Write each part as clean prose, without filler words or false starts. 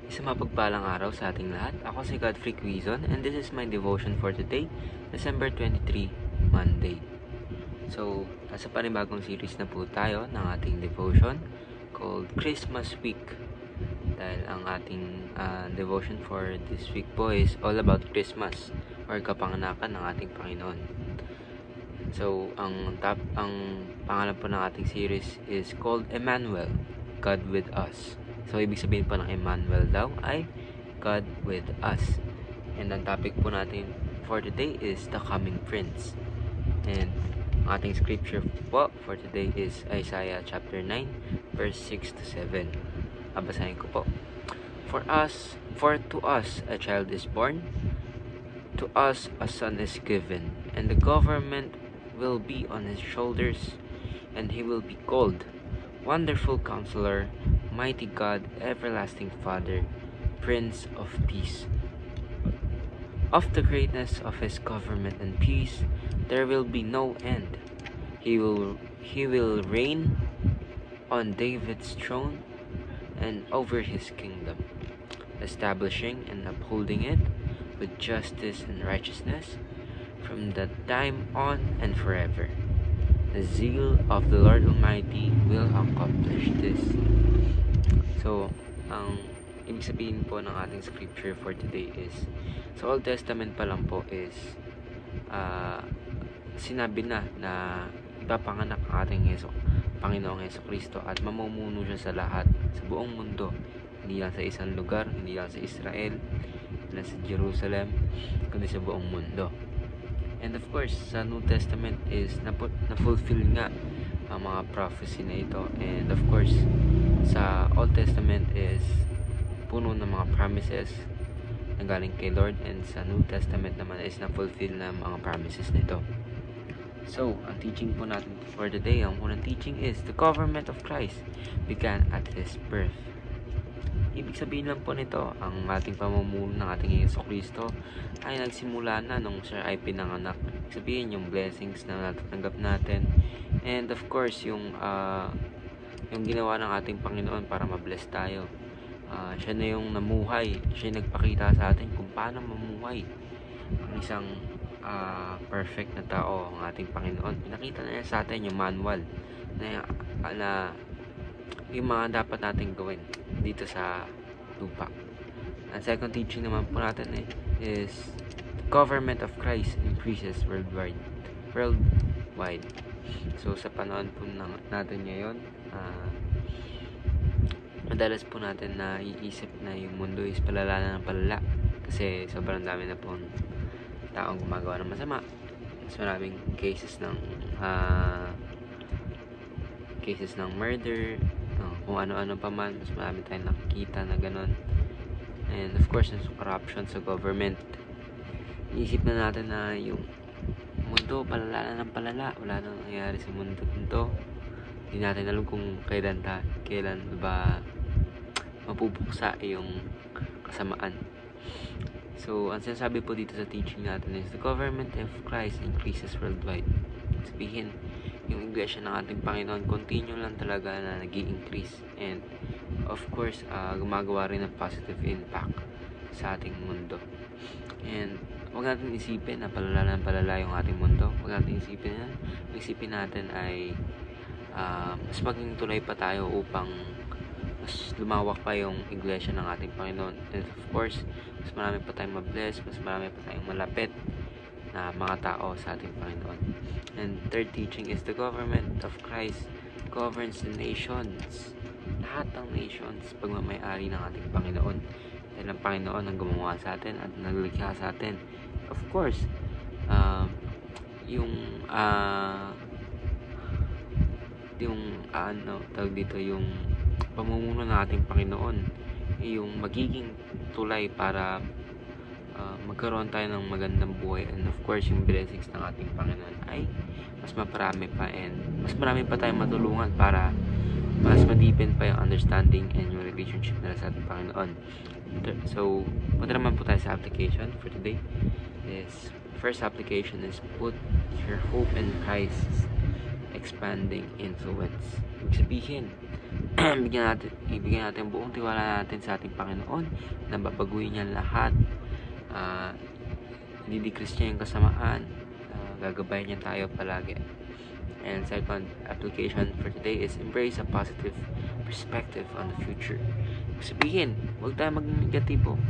Isang mapagpalang araw sa ating lahat. Ako si Godfrey Quizon and this is my devotion for today, December 23, Monday. So, nasa panibagong series na po tayo ng ating devotion called Christmas Week. Dahil ang ating devotion for this week po is all about Christmas or kapanganakan ng ating Panginoon. So, ang pangalan po ng ating series is called Emmanuel, God with us. So, ibig sabihin po ng Emmanuel daw ay God with us. And ang topic po natin for today is the coming Prince. And ang ating scripture po for today is Isaiah chapter 9, verse 6 to 7. Babasahin ko po. For to us a child is born, to us a son is given, and the government will be on his shoulders, and he will be called Wonderful Counselor, Mighty God, Everlasting Father, Prince of Peace. Of the greatness of his government and peace there will be no end. He will reign on David's throne and over his kingdom, establishing and upholding it with justice and righteousness from that time on and forever. The zeal of the Lord Almighty will accomplish this. So, ang ibig sabihin po ng ating scripture for today is, sa Old Testament pa lang po is, sinabi na ipapanganak ang ating Panginoong Jesucristo at mamumuno siya sa lahat, sa buong mundo. Hindi lang sa isang lugar, hindi lang sa Israel, hindi lang sa Jerusalem, kundi sa buong mundo. And of course, sa New Testament is na-fulfill nga ang mga prophecy na ito. And of course, sa Old Testament is puno ng mga promises na galing kay Lord, and sa New Testament naman is na-fulfill na mga promises nito. So, ang teaching po natin for today, ang unang teaching is the government of Christ began at His birth. Ibig sabihin lang po nito, ang ating pamumuno ng ating Jesucristo ay nagsimula na nung siya ay pinanganak. Ibig sabihin yung blessings na natatanggap natin, and of course yung ginawa ng ating Panginoon para ma-bless tayo. Siya na yung namuhay, siya yung nagpakita sa atin kung paano mamuhay ang isang perfect na tao, ang ating Panginoon. Pinakita na niya sa atin yung manual na yung mga dapat natin gawin dito sa lupa. Ang second teaching naman po natin is the government of Christ increases worldwide. So sa panahon po natin ngayon, madalas po natin na iisip na yung mundo is palala na ng palala kasi sobrang dami na po taong gumagawa ng masama. Mas maraming cases ng murder, kung ano-ano pa man, mas marami tayong nakikita na ganun. And of course, yung corruption sa government. Iisip na natin na yung mundo palala na ng palala, wala nang nangyayari sa mundo nito. Hindi natin alam kung kailan ba mapupuksa yung kasamaan. So, ang sinasabi po dito sa teaching natin is the government of Christ increases worldwide. Sabihin, yung iglesia ng ating Panginoon continue lang talaga na nag-i-increase, and of course gumagawa rin ng positive impact sa ating mundo. And huwag natin isipin na palala yung ating mundo. Huwag natin isipin yan. Isipin natin ay mas maging tulay pa tayo upang mas lumawak pa yung iglesia ng ating Panginoon. And of course, mas marami pa tayong mabless, mas marami pa tayong malapit na mga tao sa ating Panginoon. And third teaching is the government of Christ governs the nations. Lahat ng nations, pagmamayari ng ating Panginoon. Dahil ang Panginoon ang gumawa sa atin at naglikha sa atin. Of course, yung pamumuno ng ating Panginoon yung magiging tulay para magkaroon tayo ng magandang buhay. And of course, yung blessings ng ating Panginoon ay mas maparami pa, and mas marami pa tayong matulungan para mas ma-deepen pa yung understanding and yung relationship nila sa ating Panginoon. So, punta naman po tayo sa application for today. First application is put your hope in Christ's expanding influence. Ibig sabihin, ibigyan natin buong tiwala natin sa ating Panginoon na babaguhin niya lahat. Didikris niya yung kasamaan, gagabayan niya tayo palagi. And second application for today is embrace a positive perspective on the future. Sabihin, huwag tayo maging negatibo.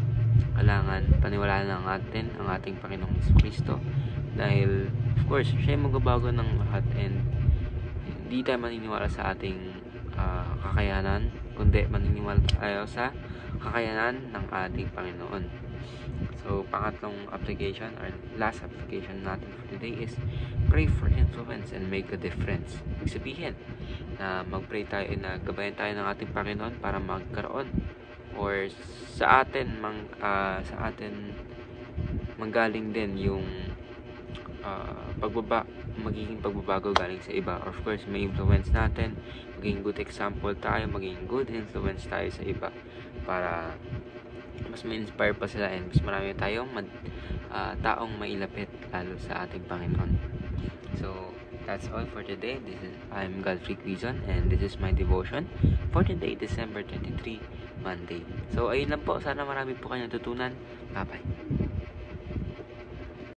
Kailangan paniwalaan lang natin ang ating Panginoong Kristo dahil of course siya yung magbabago ng lahat, and hindi tayo maniniwala sa ating kakayanan, kundi maniniwala tayo sa kakayanan ng ating Panginoon. So, pangatlong application or last application natin for today is pray for influence and make a difference. Ibig sabihin na mag-pray tayo na gabayan tayo ng ating Panginoon para magkaroon or sa atin manggaling din yung magiging pagbabago galing sa iba. Of course, may influence natin, maging good example tayo, maging good influence tayo sa iba para mas ma-inspire pa sila and mas marami tayong taong mailapit lalo sa ating Panginoon. So, that's all for today. I'm Godfrey Quizon and this is my devotion for today, December 23, Monday. So, ayun lang po. Sana marami po kayong natutunan. Bye-bye.